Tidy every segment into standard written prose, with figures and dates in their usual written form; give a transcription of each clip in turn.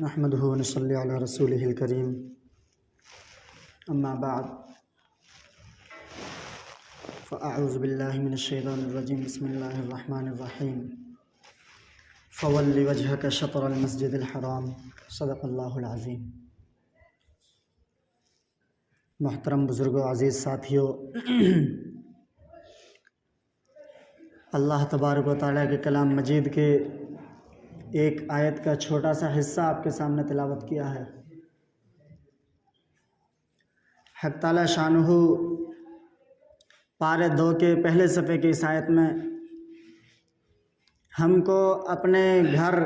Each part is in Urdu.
نحمده ونصلي على رسوله الكريم اما بعد فاعوذ بالله من الشيطان الرجيم بسم الله الرحمن الرحيم فول وجهك شطر المسجد الحرام صدق اللہ العظیم۔ محترم بزرگوں، عزیز ساتھیوں، اللہ تبارک و تعالیٰ کے کلام مجید کے ایک آیت کا چھوٹا سا حصہ آپ کے سامنے تلاوت کیا ہے۔ حق تعالیٰ شانہ پارے 2 کے پہلے صفحے کی اس آیت میں ہم کو اپنے گھر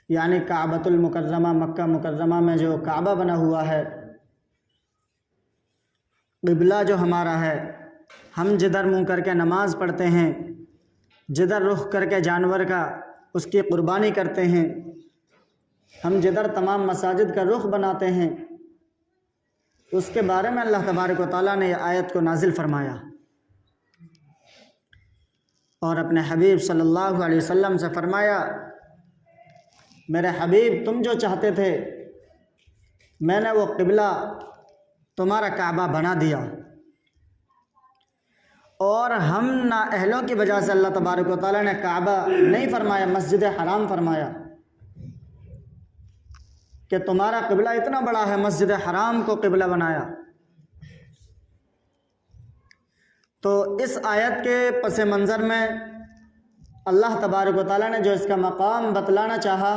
یعنی کعبۃ المکرمہ مکہ مکرمہ میں جو کعبہ بنا ہوا ہے، قبلہ جو ہمارا ہے، ہم جدھر منہ کر کے نماز پڑھتے ہیں، جدھر رخ کر کے جانور کا اس کی قربانی کرتے ہیں، ہم جدھر تمام مساجد کا رخ بناتے ہیں، اس کے بارے میں اللہ تبارک و تعالیٰ نے یہ آیت کو نازل فرمایا اور اپنے حبیب صلی اللہ علیہ وسلم سے فرمایا، میرے حبیب تم جو چاہتے تھے میں نے وہ قبلہ تمہارا کعبہ بنا دیا، اور ہم نااہلوں کی وجہ سے اللہ تبارک و تعالیٰ نے کعبہ نہیں فرمایا، مسجد حرام فرمایا کہ تمہارا قبلہ اتنا بڑا ہے، مسجد حرام کو قبلہ بنایا۔ تو اس آیت کے پس منظر میں اللہ تبارک و تعالیٰ نے جو اس کا مقام بتلانا چاہا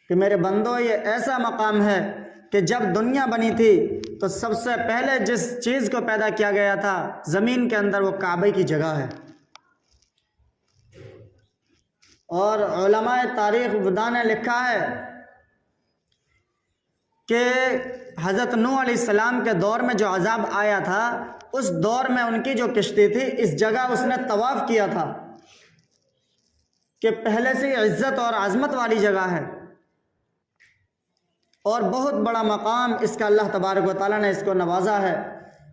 کہ میرے بندوں یہ ایسا مقام ہے کہ جب دنیا بنی تھی تو سب سے پہلے جس چیز کو پیدا کیا گیا تھا زمین کے اندر وہ کعبے کی جگہ ہے۔ اور علماء تاریخ بداں نے لکھا ہے کہ حضرت نوح علیہ السلام کے دور میں جو عذاب آیا تھا، اس دور میں ان کی جو کشتی تھی اس جگہ اس نے طواف کیا تھا کہ پہلے سے عزت اور عظمت والی جگہ ہے اور بہت بڑا مقام اس کا اللہ تبارک و تعالیٰ نے اس کو نوازا ہے۔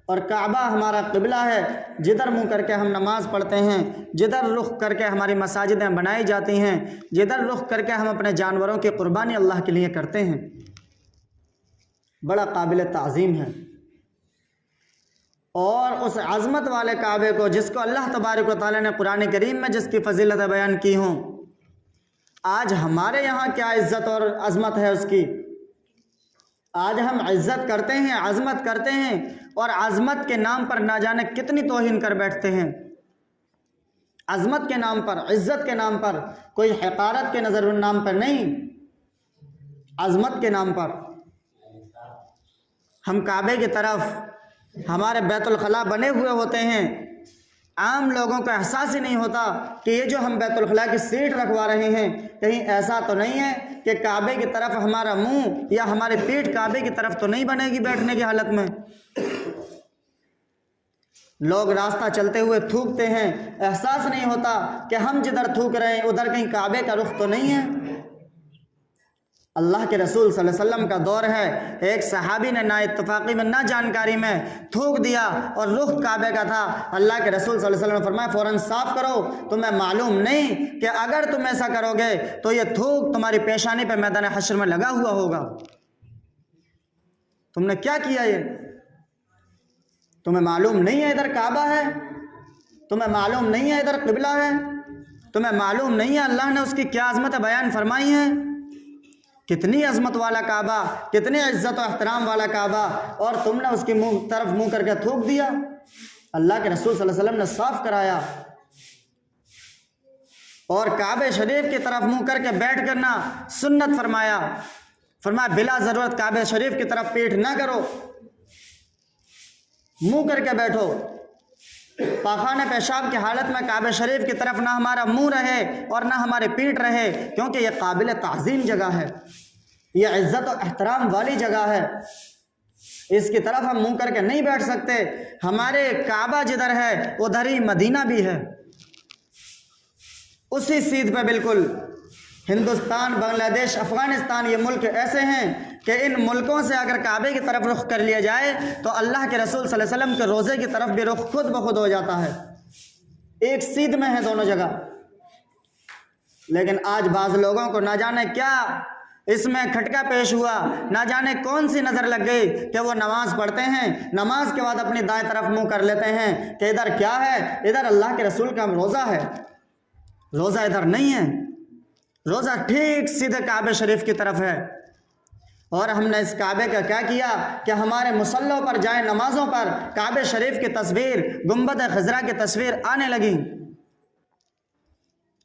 اور کعبہ ہمارا قبلہ ہے، جدھر منہ کر کے ہم نماز پڑھتے ہیں، جدھر رخ کر کے ہماری مساجدیں بنائی جاتی ہیں، جدھر رخ کر کے ہم اپنے جانوروں کی قربانی اللہ کے لیے کرتے ہیں، بڑا قابل تعظیم ہے۔ اور اس عظمت والے کعبے کو جس کو اللہ تبارک و تعالیٰ نے قرآن کریم میں جس کی فضیلت بیان کی ہوں، آج ہمارے یہاں کیا عزت اور عظمت ہے اس کی۔ آج ہم عزت کرتے ہیں، عظمت کرتے ہیں، اور عظمت کے نام پر نہ جانے کتنی توہین کر بیٹھتے ہیں۔ عظمت کے نام پر، عزت کے نام پر، کوئی حقارت کے نظر نام پر نہیں، عظمت کے نام پر ہم کعبے کی طرف، ہمارے بیت الخلاء بنے ہوئے ہوتے ہیں، عام لوگوں کو احساس ہی نہیں ہوتا کہ یہ جو ہم بیت الخلاء کی سیٹ رکھوا رہے ہیں کہیں ایسا تو نہیں ہے کہ کعبے کی طرف ہمارا منہ یا ہماری پیٹھ کعبے کی طرف تو نہیں بنے گی بیٹھنے کی حالت میں۔ لوگ راستہ چلتے ہوئے تھوکتے ہیں، احساس نہیں ہوتا کہ ہم جدھر تھوک رہے ہیں ادھر کہیں کعبے کا رخ تو نہیں ہے۔ اللہ کے رسول صلی اللہ علیہ وسلم کا دور ہے، ایک صحابی نے نا اتفاقی میں، نہ جانکاری میں تھوک دیا اور رخ کعبے کا تھا۔ اللہ کے رسول صلی اللہ علیہ وسلم نے فرمایا فوراً صاف کرو، تمہیں معلوم نہیں کہ اگر تم ایسا کرو گے تو یہ تھوک تمہاری پیشانی پہ میدان حشر میں لگا ہوا ہوگا۔ تم نے کیا کیا؟ یہ تمہیں معلوم نہیں ہے ادھر کعبہ ہے، تمہیں معلوم نہیں ہے ادھر قبلہ ہے، تمہیں معلوم نہیں ہے اللہ نے اس کی کیا عظمت بیان فرمائی ہے۔ کتنی عظمت والا کعبہ، کتنی عزت و احترام والا کعبہ، اور تم نے اس کی طرف منہ کر کے تھوک دیا۔ اللہ کے رسول صلی اللہ علیہ وسلم نے صاف کرایا، اور کعبہ شریف کی طرف منہ کر کے بیٹھ کرنا سنت فرمایا۔ فرمایا بلا ضرورت کعبہ شریف کی طرف پیٹھ نہ کرو، منہ کر کے بیٹھو۔ پاخانہ پیشاب کی حالت میں کعبہ شریف کی طرف نہ ہمارا منہ رہے اور نہ ہمارے پیٹھ رہے، کیونکہ یہ قابل تعظیم جگہ ہے، یہ عزت و احترام والی جگہ ہے، اس کی طرف ہم منہ کر کے نہیں بیٹھ سکتے۔ ہمارے کعبہ جدھر ہے ادھر ہی مدینہ بھی ہے، اسی سیدھ پہ بالکل۔ ہندوستان، بنگلہ دیش، افغانستان، یہ ملک ایسے ہیں کہ ان ملکوں سے اگر کعبے کی طرف رخ کر لیا جائے تو اللہ کے رسول صلی اللہ علیہ وسلم کے روضے کی طرف بھی رخ خود بخود ہو جاتا ہے۔ ایک سیدھ میں ہے دونوں جگہ، لیکن آج بعض لوگوں کو نہ جانے کیا اس میں کھٹکا پیش ہوا، نہ جانے کون سی نظر لگ گئی کہ وہ نماز پڑھتے ہیں، نماز کے بعد اپنی دائیں طرف منہ کر لیتے ہیں کہ ادھر کیا ہے، ادھر اللہ کے رسول کا روزہ ہے۔ روزہ ادھر نہیں ہے، روزہ ٹھیک سیدھے کعبہ شریف کی طرف ہے۔ اور ہم نے اس کعبے کا کیا کیا کہ ہمارے مصلوں پر جائیں نمازوں پر کعبہ شریف کی تصویر، گنبد خضرا کی تصویر آنے لگی،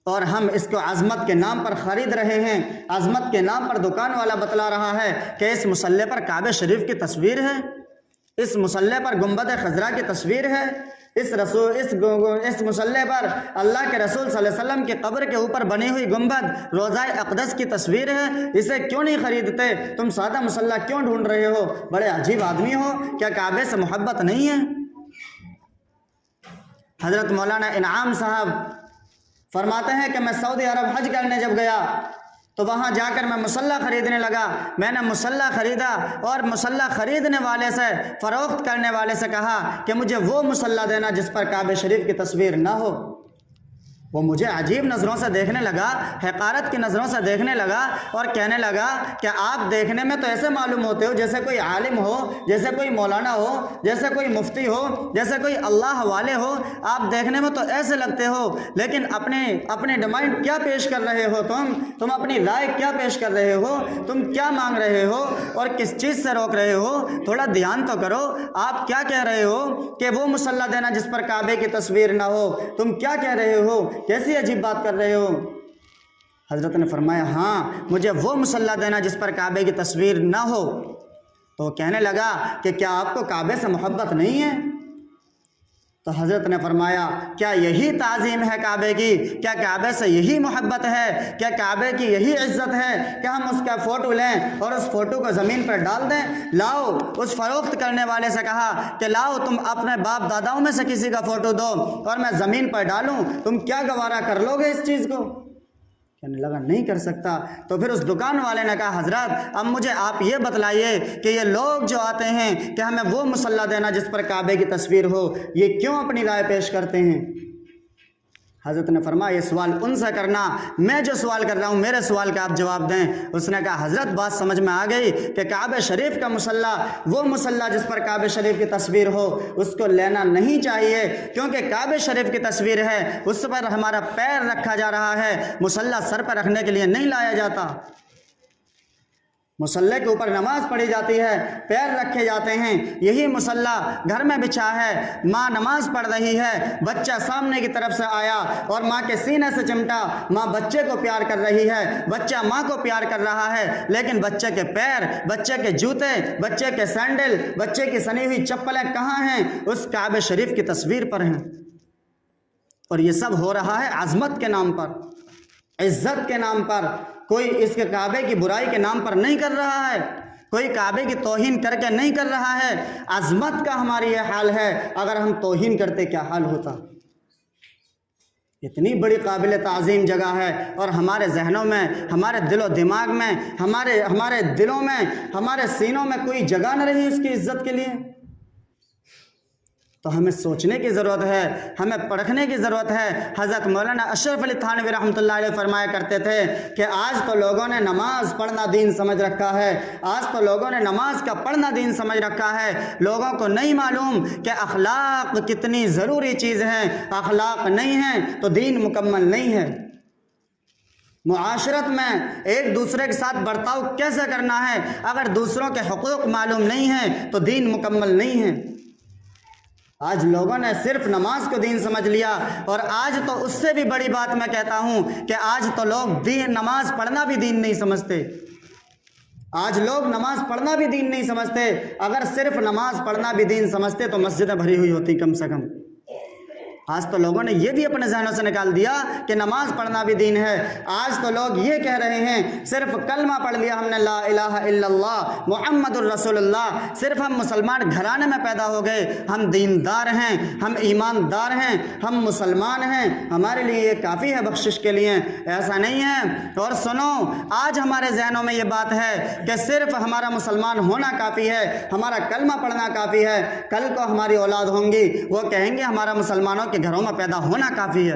اور ہم اس کو عظمت کے نام پر خرید رہے ہیں۔ عظمت کے نام پر دکان والا بتلا رہا ہے کہ اس مصلے پر کعبہ شریف کی تصویر ہے، اس مصلے پر گنبد خضرا کی تصویر ہے، اس مصلے پر اللہ کے رسول صلی اللہ علیہ وسلم کی قبر کے اوپر بنی ہوئی گنبد روضہ اقدس کی تصویر ہے۔ اسے کیوں نہیں خریدتے؟ تم سادہ مصلہ کیوں ڈھونڈ رہے ہو؟ بڑے عجیب آدمی ہو، کیا کعبے سے محبت نہیں ہے؟ حضرت مولانا انعام صاحب فرماتے ہیں کہ میں سعودی عرب حج کرنے جب گیا تو وہاں جا کر میں مصلح خریدنے لگا۔ میں نے مصلح خریدا اور مصلح خریدنے والے سے، فروخت کرنے والے سے کہا کہ مجھے وہ مصلح دینا جس پر کعبہ شریف کی تصویر نہ ہو۔ وہ مجھے عجیب نظروں سے دیکھنے لگا، حقارت کی نظروں سے دیکھنے لگا اور کہنے لگا کہ آپ دیکھنے میں تو ایسے معلوم ہوتے ہو جیسے کوئی عالم ہو، جیسے کوئی مولانا ہو، جیسے کوئی مفتی ہو، جیسے کوئی اللہ والے ہو۔ آپ دیکھنے میں تو ایسے لگتے ہو، لیکن اپنے ڈیمانڈ کیا پیش کر رہے ہو؟ تم اپنی رائے کیا پیش کر رہے ہو؟ تم کیا مانگ رہے ہو اور کس چیز سے روک رہے ہو؟ تھوڑا دھیان تو کرو۔ آپ کیا کہہ رہے ہو کہ وہ مصلح دینا جس پر کعبے کی تصویر نہ ہو؟ تم کیا کہہ رہے ہو؟ کیسی عجیب بات کر رہے ہو؟ حضرت نے فرمایا ہاں مجھے وہ مصلح دینا جس پر کعبے کی تصویر نہ ہو۔ تو کہنے لگا کہ کیا آپ کو کعبے سے محبت نہیں ہے؟ تو حضرت نے فرمایا کیا یہی تعظیم ہے کعبے کی؟ کیا کعبے سے یہی محبت ہے؟ کیا کعبے کی یہی عزت ہے کہ ہم اس کا فوٹو لیں اور اس فوٹو کو زمین پر ڈال دیں؟ لاؤ، اس فروخت کرنے والے سے کہا کہ لاؤ تم اپنے باپ داداؤں میں سے کسی کا فوٹو دو اور میں زمین پر ڈالوں، تم کیا گوارا کر لو گے اس چیز کو؟ کہنے لگا نہیں کر سکتا۔ تو پھر اس دکان والے نے کہا حضرت اب مجھے آپ یہ بتلائیے کہ یہ لوگ جو آتے ہیں کہ ہمیں وہ مصلح دینا جس پر کعبے کی تصویر ہو، یہ کیوں اپنی رائے پیش کرتے ہیں؟ حضرت نے فرمایا یہ سوال ان سے کرنا، میں جو سوال کر رہا ہوں میرے سوال کا آپ جواب دیں۔ اس نے کہا حضرت بات سمجھ میں آ گئی کہ کعبہ شریف کا مصلح، وہ مصلح جس پر کعبہ شریف کی تصویر ہو، اس کو لینا نہیں چاہیے، کیونکہ کعبہ شریف کی تصویر ہے، اس پر ہمارا پیر رکھا جا رہا ہے، مصلح سر پر رکھنے کے لیے نہیں لایا جاتا۔ مصلح کے اوپر نماز پڑھی جاتی ہے، پیر رکھے جاتے ہیں۔ یہی مصلح گھر میں بچھا ہے، ماں نماز پڑھ رہی ہے، بچہ سامنے کی طرف سے آیا اور ماں کے سینے سے چمٹا، ماں بچے کو پیار کر رہی ہے، بچہ ماں کو پیار کر رہا ہے، لیکن بچے کے پیر، بچے کے جوتے، بچے کے سینڈل، بچے کی سنی ہوئی چپلیں کہاں ہیں؟ اس کعبہ شریف کی تصویر پر ہیں۔ اور یہ سب ہو رہا ہے عظمت کے نام پر، عزت کے نام پر۔ کوئی اس کے کعبے کی برائی کے نام پر نہیں کر رہا ہے، کوئی کعبے کی توہین کر کے نہیں کر رہا ہے۔ عظمت کا ہماری یہ حال ہے، اگر ہم توہین کرتے کیا حال ہوتا؟ اتنی بڑی قابل تعظیم جگہ ہے اور ہمارے ذہنوں میں، ہمارے دل و دماغ میں، ہمارے دلوں میں، ہمارے سینوں میں کوئی جگہ نہ رہی اس کی عزت کے لیے۔ تو ہمیں سوچنے کی ضرورت ہے، ہمیں پرکھنے کی ضرورت ہے۔ حضرت مولانا اشرف علی تھانوی رحمۃ اللہ علیہ فرمایا کرتے تھے کہ آج تو لوگوں نے نماز پڑھنا دین سمجھ رکھا ہے، آج تو لوگوں نے نماز کا پڑھنا دین سمجھ رکھا ہے، لوگوں کو نہیں معلوم کہ اخلاق کتنی ضروری چیز ہے۔ اخلاق نہیں ہے تو دین مکمل نہیں ہے۔ معاشرت میں ایک دوسرے کے ساتھ برتاؤ کیسے کرنا ہے، اگر دوسروں کے حقوق معلوم نہیں ہیں تو دین مکمل نہیں ہے۔ آج لوگوں نے صرف نماز کو دین سمجھ لیا، اور آج تو اس سے بھی بڑی بات میں کہتا ہوں کہ آج تو لوگ نماز پڑھنا بھی دین نہیں سمجھتے۔ آج لوگ نماز پڑھنا بھی دین نہیں سمجھتے۔ اگر صرف نماز پڑھنا بھی دین سمجھتے تو مسجدیں بھری ہوئی ہوتی کم سے کم۔ آج تو لوگوں نے یہ بھی اپنے ذہنوں سے نکال دیا کہ نماز پڑھنا بھی دین ہے۔ آج تو لوگ یہ کہہ رہے ہیں صرف کلمہ پڑھ لیا ہم نے لا الہ الا اللہ محمد الرسول اللہ، صرف ہم مسلمان گھرانے میں پیدا ہو گئے، ہم دیندار ہیں، ہم ایماندار ہیں، ہم مسلمان ہیں، ہمارے لیے یہ کافی ہے بخشش کے لیے۔ ایسا نہیں ہے۔ اور سنو، آج ہمارے ذہنوں میں یہ بات ہے کہ صرف ہمارا مسلمان ہونا کافی ہے، ہمارا کلمہ پڑھنا کافی ہے۔ کل کو ہماری اولاد ہوں گی، وہ کہیں گے ہمارا مسلمانوں کے گھروں میں پیدا ہونا کافی ہے۔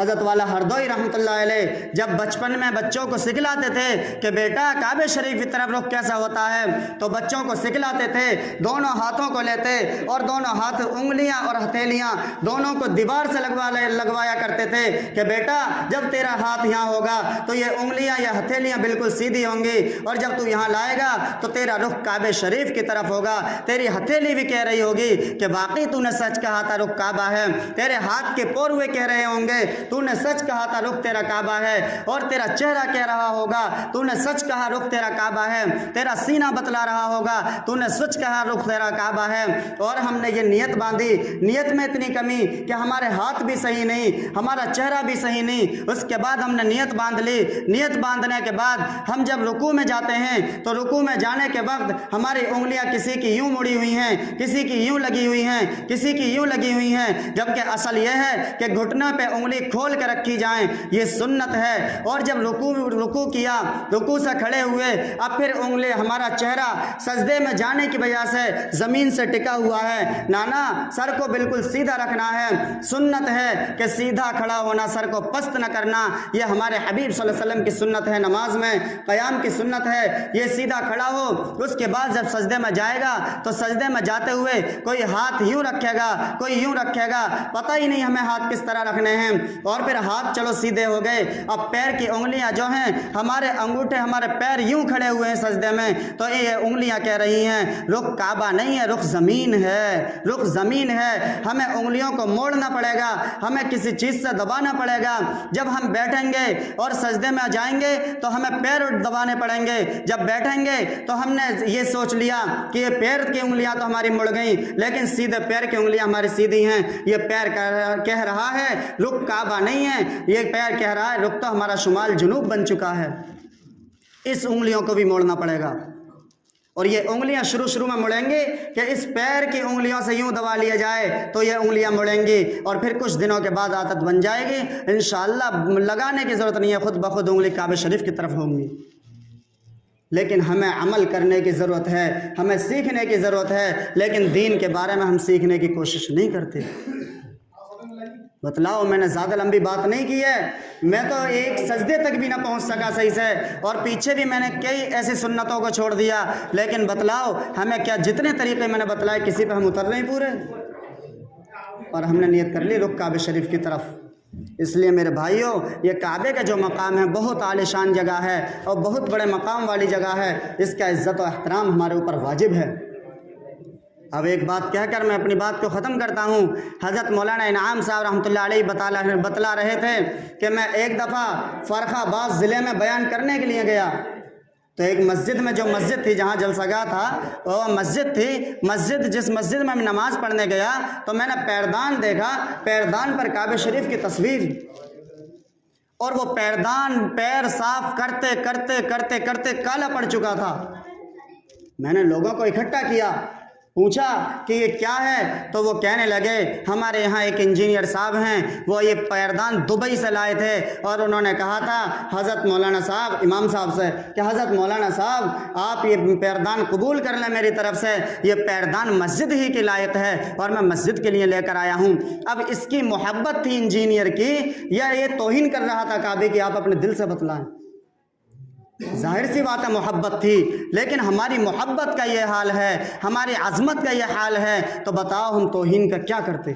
حضرت والا ہردوئی رحمۃ اللہ علیہ جب بچپن میں بچوں کو سکھلاتے تھے کہ بیٹا کعبہ شریف کی طرف رخ کیسا ہوتا ہے، تو بچوں کو سکھلاتے تھے، دونوں ہاتھوں کو لیتے اور دونوں ہاتھ انگلیاں اور ہتھیلیاں دونوں کو دیوار سے لگوایا کرتے تھے کہ بیٹا جب تیرا ہاتھ یہاں ہوگا تو یہ انگلیاں یا ہتھیلیاں بالکل سیدھی ہوں گی، اور جب تو یہاں لائے گا تو تیرا رخ کعبہ شریف کی طرف ہوگا۔ تیری ہتھیلی بھی کہہ رہی ہوگی کہ واقعی تو نے سچ کہا تھا رخ کعبہ ہے، تیرے ہاتھ کے پور ہوئے کہہ رہے ہوں گے تو نے سچ کہا تھا رخ تیرا کعبہ ہے، اور تیرا چہرہ کہہ رہا ہوگا تو نے سچ کہا رخ تیرا کعبہ ہے، تیرا سینہ بتلا رہا ہوگا تو نے سچ کہا رخ تیرا کعبہ ہے۔ اور ہم نے یہ نیت باندھی، نیت میں اتنی کمی کہ ہمارے ہاتھ بھی صحیح نہیں، ہمارا چہرہ بھی صحیح نہیں، اس کے بعد ہم نے نیت باندھ لی۔ نیت باندھنے کے بعد ہم جب رکوع میں جاتے ہیں تو رکوع میں جانے کے وقت ہماری انگلیاں کسی کی یوں مڑی ہوئی ہیں، کسی کی یوں لگی ہوئی ہیں، کسی کی یوں لگی ہوئی ہیں، جبکہ اصل یہ ہے کہ گھٹنے پہ انگلی کھول کے رکھی جائیں، یہ سنت ہے۔ اور جب رکوع کیا، رکوع سے کھڑے ہوئے، اب پھر انگلی ہمارا چہرہ سجدے میں جانے کی وجہ سے زمین سے ٹکا ہوا ہے، نانا سر کو بالکل سیدھا رکھنا ہے، سنت ہے کہ سیدھا کھڑا ہونا، سر کو پست نہ کرنا، یہ ہمارے حبیب صلی اللہ علیہ وسلم کی سنت ہے، نماز میں قیام کی سنت ہے، یہ سیدھا کھڑا ہو۔ اس کے بعد جب سجدے میں جائے گا تو سجدے میں جاتے ہوئے کوئی ہاتھ یوں رکھے گا، کوئی یوں رکھے گا، پتہ ہی نہیں ہمیں ہاتھ کس طرح رکھنے ہیں۔ اور پھر ہاتھ چلو سیدھے ہو گئے، اب پیر کی انگلیاں جو ہیں، ہمارے انگوٹھے ہمارے پیر یوں کھڑے ہوئے ہیں سجدے میں، تو یہ انگلیاں کہہ رہی ہیں رخ کعبہ نہیں ہے، رخ زمین ہے، رخ زمین ہے۔ ہمیں انگلیوں کو موڑنا پڑے گا، ہمیں کسی چیز سے دبانا پڑے گا۔ جب ہم بیٹھیں گے اور سجدے میں جائیں گے تو ہمیں پیر دبانے پڑیں گے، جب بیٹھیں گے تو ہم نے یہ سوچ لیا کہ یہ پیر کی انگلیاں تو ہماری مڑ گئیں، لیکن سیدھے پیر کی انگلیاں ہماری سیدھی ہیں، یہ پیر کہہ رہا ہے رخ کعبہ نہیں ہے، یہ پیر کہہ رہا ہے رخ تو ہمارا شمال جنوب بن چکا ہے۔ اس انگلیوں کو بھی موڑنا پڑے گا، اور یہ انگلیاں شروع میں مڑیں گی کہ اس پیر کی انگلیوں سے یوں دبا لیا جائے تو یہ انگلیاں مڑیں گی، اور پھر کچھ دنوں کے بعد عادت بن جائے گی، انشاءاللہ لگانے کی ضرورت نہیں ہے، خود بخود انگلی کعبہ شریف کی طرف ہوں گی۔ لیکن ہمیں عمل کرنے کی ضرورت ہے، ہمیں سیکھنے کی ضرورت ہے، لیکن دین کے بارے میں ہم سیکھنے کی کوشش نہیں کرتے۔ بتلاؤ، میں نے زیادہ لمبی بات نہیں کی ہے، میں تو ایک سجدے تک بھی نہ پہنچ سکا صحیح سے، اور پیچھے بھی میں نے کئی ایسی سنتوں کو چھوڑ دیا، لیکن بتلاؤ ہمیں کیا جتنے طریقے میں نے بتلائے کسی پہ ہم اتر رہے ہیں پورے؟ اور ہم نے نیت کر لی رخ کعبہ شریف کی طرف۔ اس لیے میرے بھائیوں، یہ کعبے کا جو مقام ہے بہت عالی شان جگہ ہے اور بہت بڑے مقام والی جگہ ہے، اس کا عزت و احترام ہمارے اوپر واجب ہے۔ اب ایک بات کہہ کر میں اپنی بات کو ختم کرتا ہوں۔ حضرت مولانا انعام صاحب رحمۃ اللہ علیہ بتلا رہے تھے کہ میں ایک دفعہ فرخ آباد ضلع میں بیان کرنے کے لیے گیا، تو ایک مسجد میں، جو مسجد تھی جہاں جلسہ گاہ تھا وہ مسجد تھی، جس مسجد میں نماز پڑھنے گیا تو میں نے پیردان دیکھا، پیردان پر کعبہ شریف کی تصویر، اور وہ پیردان پیر صاف کرتے کرتے کرتے کرتے کالا پڑ چکا تھا۔ میں نے لوگوں کو اکٹھا کیا، پوچھا کہ یہ کیا ہے، تو وہ کہنے لگے ہمارے یہاں ایک انجینئر صاحب ہیں، وہ یہ پیردان دبئی سے لائے تھے، اور انہوں نے کہا تھا حضرت مولانا صاحب، امام صاحب سے، کہ حضرت مولانا صاحب آپ یہ پیردان قبول کر لیں میری طرف سے، یہ پیردان مسجد ہی کی لائق ہے اور میں مسجد کے لیے لے کر آیا ہوں۔ اب اس کی محبت تھی انجینئر کی، یا یہ توہین کر رہا تھا کعبے کی؟ آپ اپنے دل سے بتلائیں۔ ظاہر سی بات ہے محبت تھی، لیکن ہماری محبت کا یہ حال ہے، ہماری عظمت کا یہ حال ہے، تو بتاؤ ہم توہین کا کیا کرتے؟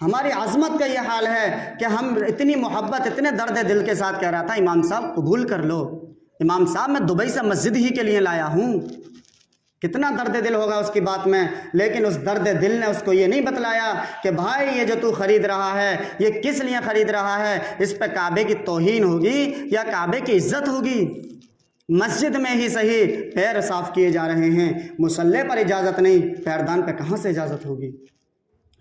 ہماری عظمت کا یہ حال ہے کہ ہم اتنی محبت، اتنے درد دل کے ساتھ کہہ رہا تھا امام صاحب قبول کر لو، امام صاحب میں دبئی سے مسجد ہی کے لیے لایا ہوں، کتنا درد دل ہوگا اس کی بات میں، لیکن اس درد دل نے اس کو یہ نہیں بتلایا کہ بھائی یہ جو تو خرید رہا ہے یہ کس لیے خرید رہا ہے، اس پہ کعبے کی توہین ہوگی یا کعبے کی عزت ہوگی؟ مسجد میں ہی صحیح پیر صاف کیے جا رہے ہیں، مصلی پر اجازت نہیں، پیردان پہ کہاں سے اجازت ہوگی؟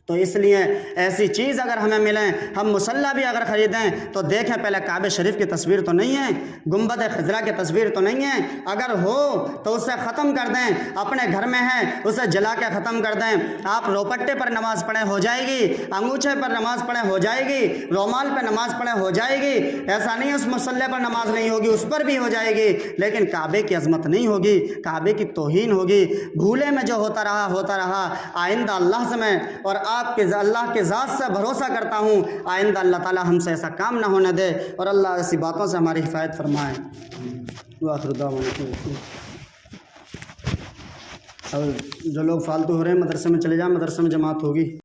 تو اس لیے ایسی چیز اگر ہمیں ملیں، ہم مصلی بھی اگر خریدیں تو دیکھیں پہلے کعبہ شریف کی تصویر تو نہیں ہے، گنبد خضرا کی تصویر تو نہیں ہے، اگر ہو تو اسے ختم کر دیں، اپنے گھر میں ہے اسے جلا کے ختم کر دیں۔ آپ روپٹے پر نماز پڑھیں ہو جائے گی، انگوچھے پر نماز پڑھیں ہو جائے گی، رومال پہ نماز پڑھیں ہو جائے گی، ایسا نہیں اس مصلی پر نماز نہیں ہوگی، اس پر بھی ہو جائے گی، لیکن کعبے کی عظمت نہیں ہوگی، کعبے کی توہین ہوگی۔ بھولے میں جو ہوتا رہا آئندہ اللہ سے میں اور اللہ کے ذات سے بھروسہ کرتا ہوں آئندہ اللہ تعالی ہم سے ایسا کام نہ ہونے دے اور اللہ ایسی باتوں سے ہماری حفاظت فرمائے. وآخر دعوانا. اور جو لوگ فالتو ہو رہے ہیں مدرسے میں چلے جائیں، مدرسے میں جماعت ہوگی.